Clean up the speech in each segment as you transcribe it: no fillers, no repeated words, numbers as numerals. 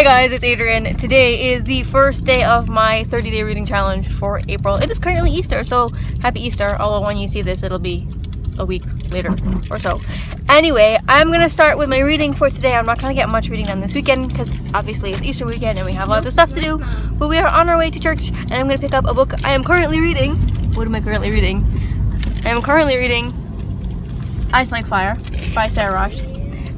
Hey guys, it's Adrian. Today is the first day of my 30-day reading challenge for April. It is currently Easter, so happy Easter. Although when you see this, it'll be a week later or so. Anyway, I'm gonna start with my reading for today. I'm not gonna get much reading done this weekend because obviously it's Easter weekend and we have lots of stuff to do. But we are on our way to church and I'm gonna pick up a book I am currently reading. What am I currently reading? I am currently reading Ice Like Fire by Sarah Rosh.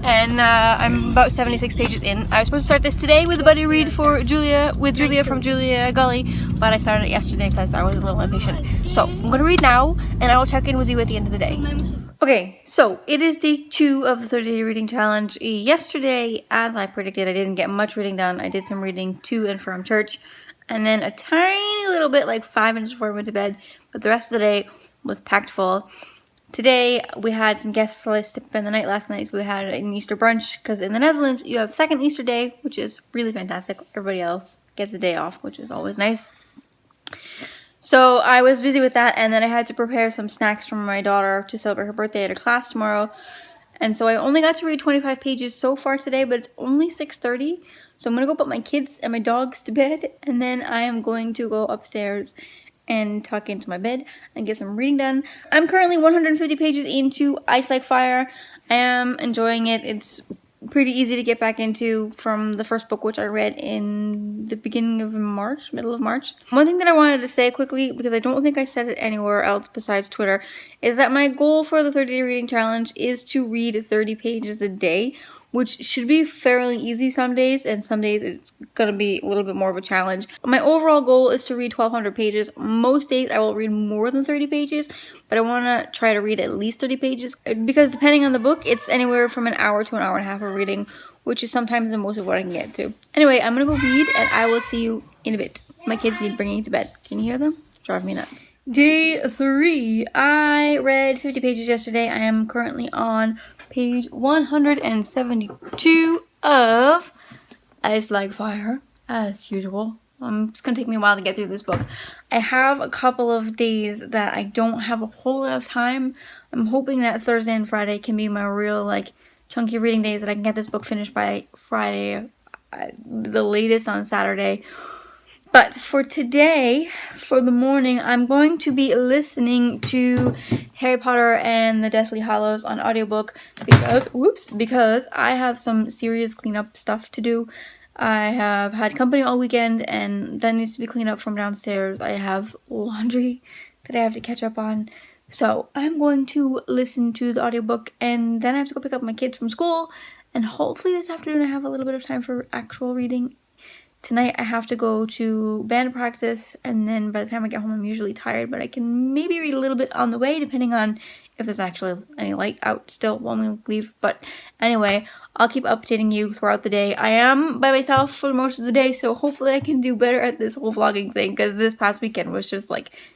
And I'm about 76 pages in. I was supposed to start this today with a buddy read for Julia, with Julia from Julia Gully, but I started it yesterday because I was a little impatient. So I'm gonna read now, and I will check in with you at the end of the day. Okay, so it is day 2 of the 30-day reading challenge. Yesterday, as I predicted, I didn't get much reading done. I did some reading to and from church, and then a tiny little bit, like 5 minutes before I went to bed, but the rest of the day was packed full. Today, we had some guests to spend the night last night, so we had an Easter brunch, because in the Netherlands, you have second Easter day, which is really fantastic. Everybody else gets a day off, which is always nice. So I was busy with that, and then I had to prepare some snacks for my daughter to celebrate her birthday at a class tomorrow. And so I only got to read 25 pages so far today, but it's only 6:30. So I'm going to go put my kids and my dogs to bed, and then I am going to go upstairs and tuck into my bed and get some reading done. I'm currently 150 pages into Ice Like Fire. I am enjoying it. It's pretty easy to get back into from the first book, which I read in the beginning of March, middle of March. One thing that I wanted to say quickly, because I don't think I said it anywhere else besides Twitter, is that my goal for the 30-day reading challenge is to read 30 pages a day, which should be fairly easy some days, and some days it's going to be a little bit more of a challenge. My overall goal is to read 1,200 pages. Most days I will read more than 30 pages, but I want to try to read at least 30 pages, because depending on the book, it's anywhere from an hour to an hour and a half of reading, which is sometimes the most of what I can get to. Anyway, I'm going to go read, and I will see you in a bit. My kids need bringing to bed. Can you hear them? Drive me nuts. Day 3. I read 50 pages yesterday. I am currently on page 172 of Ice Like Fire, as usual. It's going to take me a while to get through this book. I have a couple of days that I don't have a whole lot of time. I'm hoping that Thursday and Friday can be my real, chunky reading days, that I can get this book finished by Friday, the latest on Saturday. But for today, for the morning, I'm going to be listening to Harry Potter and the Deathly Hallows on audiobook because I have some serious cleanup stuff to do. I have had company all weekend, and that needs to be cleaned up from downstairs. I have laundry that I have to catch up on. So I'm going to listen to the audiobook, and then I have to go pick up my kids from school. And hopefully this afternoon I have a little bit of time for actual reading. Tonight I have to go to band practice, and then by the time I get home I'm usually tired, but I can maybe read a little bit on the way depending on if there's actually any light out still when we leave. But anyway, I'll keep updating you throughout the day. I am by myself for most of the day, so hopefully I can do better at this whole vlogging thing, because this past weekend was just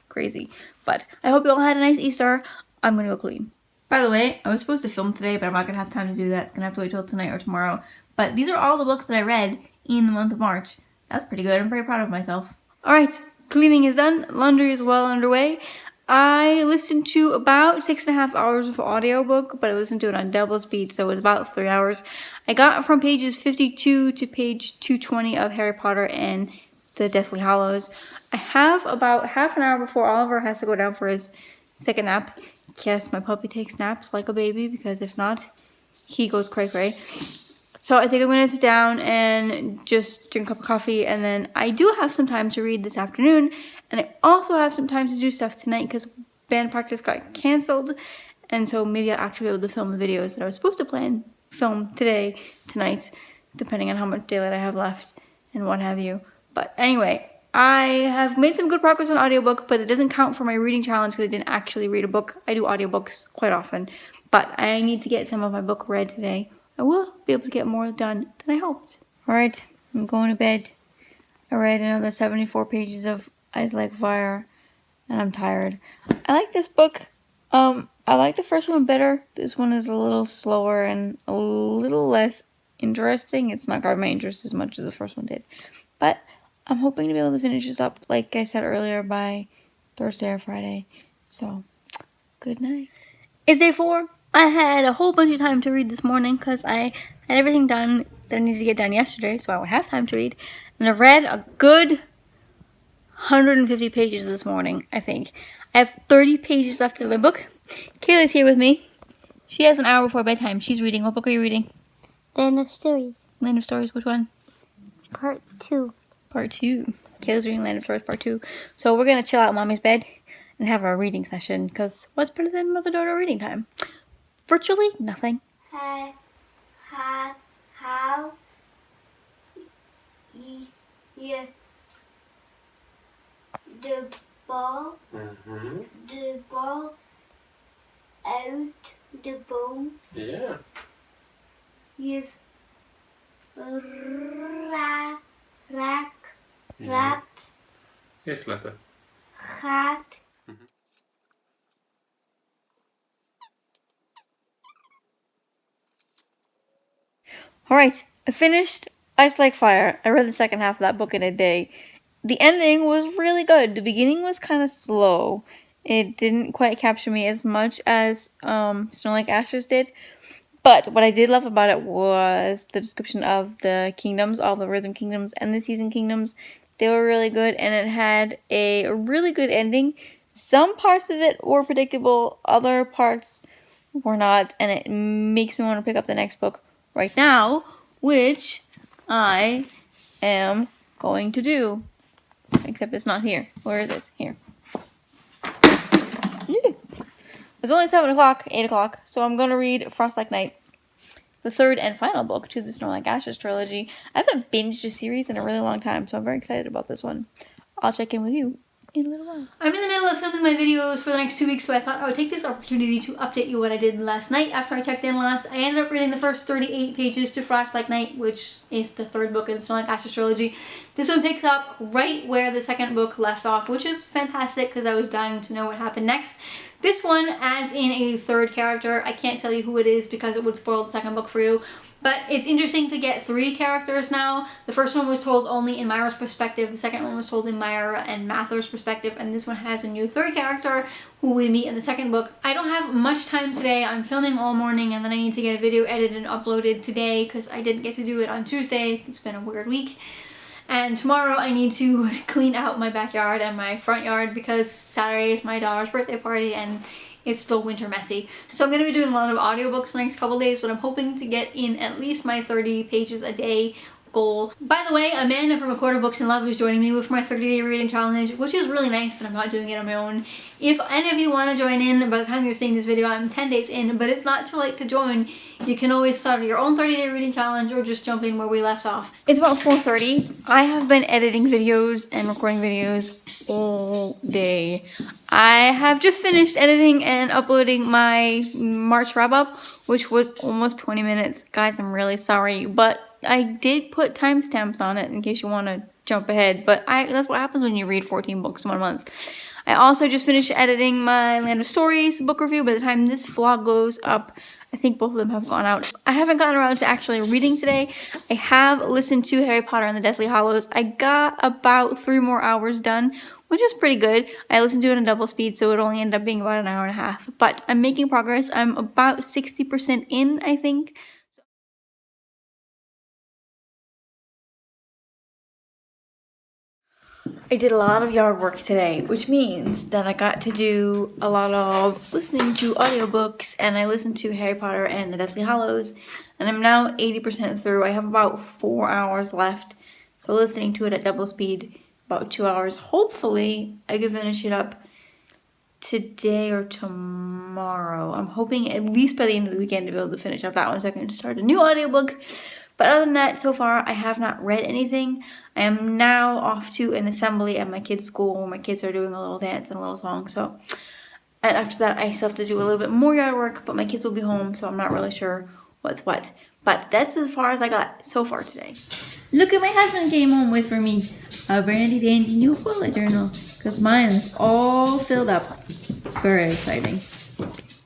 crazy. But I hope you all had a nice Easter. I'm gonna go clean. By the way, I was supposed to film today, but I'm not gonna have time to do that. It's gonna have to wait till tonight or tomorrow. But these are all the books that I read in the month of March. That's pretty good. I'm very proud of myself. Alright, cleaning is done. Laundry is well underway. I listened to about 6.5 hours of audiobook, but I listened to it on double speed, so it was about 3 hours. I got from pages 52 to page 220 of Harry Potter and the Deathly Hallows. I have about half an hour before Oliver has to go down for his second nap. Yes, my puppy takes naps like a baby, because if not, he goes cray-cray. So I think I'm going to sit down and just drink a cup of coffee, and then I do have some time to read this afternoon, and I also have some time to do stuff tonight because band practice got cancelled, and so maybe I'll actually be able to film the videos that I was supposed to film tonight, depending on how much daylight I have left and what have you. But anyway, I have made some good progress on audiobook, but it doesn't count for my reading challenge because I didn't actually read a book. I do audiobooks quite often, but I need to get some of my book read today. I will be able to get more done than I hoped. Alright, I'm going to bed. I read another 74 pages of Ice Like Fire, and I'm tired. I like this book. I like the first one better. This one is a little slower and a little less interesting. It's not grabbing my interest as much as the first one did. But I'm hoping to be able to finish this up, like I said earlier, by Thursday or Friday. So, good night. It's day 4. I had a whole bunch of time to read this morning because I had everything done that I needed to get done yesterday, so I would have time to read. And I read a good 150 pages this morning, I think. I have 30 pages left of my book. Kayla's here with me. She has an hour before bedtime. She's reading. What book are you reading? Land of Stories. Land of Stories, which one? Part 2. Part 2. Kayla's reading Land of Stories Part 2. So we're going to chill out in Mommy's bed and have our reading session, because what's better than mother-daughter reading time? Virtually nothing. How you the ball out the ball. Yeah. You've wrapped Eerst letter. gaat. Alright, I finished Ice Like Fire. I read the second half of that book in a day. The ending was really good. The beginning was kind of slow. It didn't quite capture me as much as Snow Like Ashes did. But what I did love about it was the description of the kingdoms, all the rhythm kingdoms and the season kingdoms. They were really good, and it had a really good ending. Some parts of it were predictable, other parts were not, and it makes me want to pick up the next book right now, which I am going to do. Except it's not here. Where is it? Here. It's only 7 o'clock, 8 o'clock, so I'm going to read Frost Like Night, the third and final book to the Snow Like Ashes trilogy. I haven't binged a series in a really long time, so I'm very excited about this one. I'll check in with you in a little while. I'm in the middle of filming my videos for the next 2 weeks, so I thought I would take this opportunity to update you what I did last night after I checked in last. I ended up reading the first 38 pages to Frost Like Night, which is the third book in the Snow Like Ashes trilogy. This one picks up right where the second book left off, which is fantastic because I was dying to know what happened next. This one adds in a third character. I can't tell you who it is because it would spoil the second book for you. But it's interesting to get 3 characters now. The first one was told only in Myra's perspective. The second one was told in Myra and Mather's perspective. And this one has a new third character who we meet in the second book. I don't have much time today. I'm filming all morning and then I need to get a video edited and uploaded today because I didn't get to do it on Tuesday. It's been a weird week. And tomorrow I need to clean out my backyard and my front yard because Saturday is my daughter's birthday party and it's still winter messy. So I'm going to be doing a lot of audiobooks the next couple days, but I'm hoping to get in at least my 30 pages a day goal. By the way, Amanda from A Quarter Books in Love is joining me with my 30-day reading challenge, which is really nice that I'm not doing it on my own. If any of you want to join in, by the time you're seeing this video, I'm 10 days in, but it's not too late to join. You can always start your own 30-day reading challenge or just jump in where we left off. It's about 4:30. I have been editing videos and recording videos all day. I have just finished editing and uploading my March wrap-up, which was almost 20 minutes. Guys, I'm really sorry, but I did put timestamps on it in case you want to jump ahead, but that's what happens when you read 14 books in 1 month. I also just finished editing my Land of Stories book review. By the time this vlog goes up, I think both of them have gone out. I haven't gotten around to actually reading today. I have listened to Harry Potter and the Deathly Hallows. I got about 3 more hours done, which is pretty good. I listened to it in double speed, so it only ended up being about an hour and a half. But I'm making progress. I'm about 60% in, I think. I did a lot of yard work today, which means that I got to do a lot of listening to audiobooks, and I listened to Harry Potter and the Deathly Hallows, and I'm now 80% through. I have about 4 hours left, so listening to it at double speed, about 2 hours. Hopefully, I can finish it up today or tomorrow. I'm hoping at least by the end of the weekend to be able to finish up that one so I can start a new audiobook. But other than that, so far, I have not read anything. I am now off to an assembly at my kids' school where my kids are doing a little dance and a little song. So, and after that, I still have to do a little bit more yard work, but my kids will be home, so I'm not really sure what's what. But that's as far as I got so far today. Look at my husband came home with for me a brandy dandy new bullet journal because mine is all filled up. Very exciting.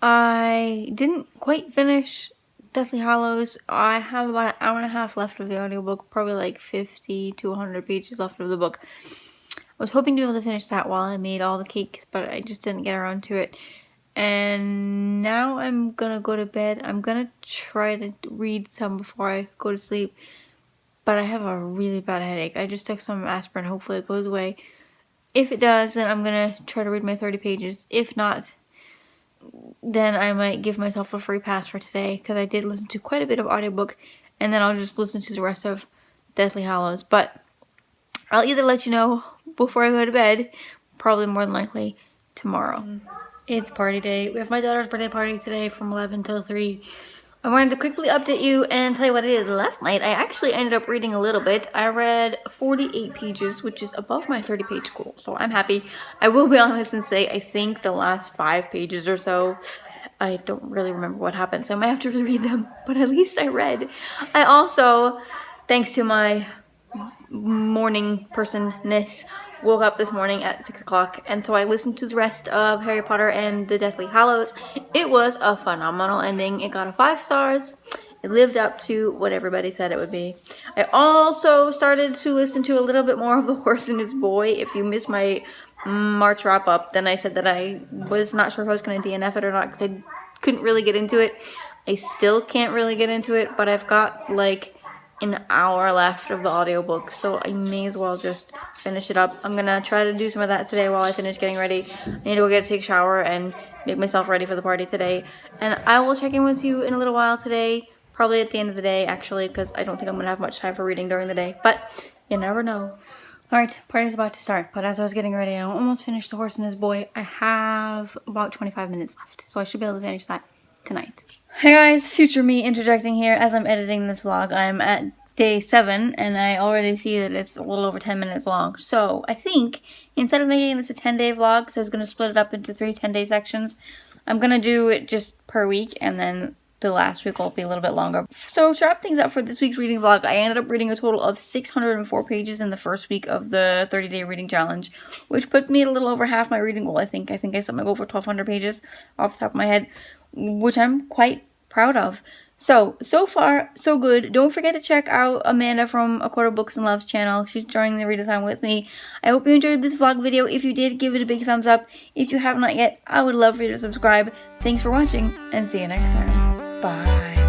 I didn't quite finish Deathly Hallows. I have about an hour and a half left of the audiobook, probably like 50 to 100 pages left of the book. I was hoping to be able to finish that while I made all the cakes, but I just didn't get around to it. And now I'm gonna go to bed. I'm gonna try to read some before I go to sleep. But I have a really bad headache. I just took some aspirin. Hopefully it goes away. If it does, then I'm gonna try to read my 30 pages. If not, then I might give myself a free pass for today, because I did listen to quite a bit of audiobook, and then I'll just listen to the rest of Deathly Hallows. But I'll either let you know before I go to bed, probably more than likely tomorrow. It's party day. We have my daughter's birthday party today from 11 till 3. I wanted to quickly update you and tell you what I did last night. I actually ended up reading a little bit. I read 48 pages, which is above my 30-page goal, so I'm happy. I will be honest and say I think the last 5 pages or so, I don't really remember what happened, so I might have to reread them, but at least I read. I also, thanks to my morning personness, woke up this morning at 6 o'clock, and so I listened to the rest of Harry Potter and the Deathly Hallows. It was a phenomenal ending. It got a 5 stars. It lived up to what everybody said it would be. I also started to listen to a little bit more of The Horse and His Boy. If you missed my March wrap up, then I said that I was not sure if I was going to DNF it or not, because I couldn't really get into it. I still can't really get into it, but I've got like an hour left of the audiobook, so I may as well just finish it up. I'm gonna try to do some of that today while I finish getting ready. I need to go take a shower and make myself ready for the party today, and I will check in with you in a little while today, probably at the end of the day actually, because I don't think I'm gonna have much time for reading during the day, but you never know. Alright, party's about to start, but as I was getting ready, I almost finished The Horse and His Boy. I have about 25 minutes left, so I should be able to finish that tonight. Hey guys, future me interjecting here. As I'm editing this vlog, I'm at day 7, and I already see that it's a little over 10 minutes long. So I think instead of making this a 10-day vlog, so I was going to split it up into 3 10-day sections, I'm going to do it just per week, and then the last week will be a little bit longer. So to wrap things up for this week's reading vlog, I ended up reading a total of 604 pages in the first week of the 30-day reading challenge, which puts me at a little over half my reading goal. I think I set my goal for 1,200 pages off the top of my head, which I'm quite proud of. So far, so good. Don't forget to check out Amanda from A Quarter Books and Love's channel. She's joining the readathon with me. I hope you enjoyed this vlog video. If you did, give it a big thumbs up. If you have not yet, I would love for you to subscribe. Thanks for watching, and see you next time. Bye.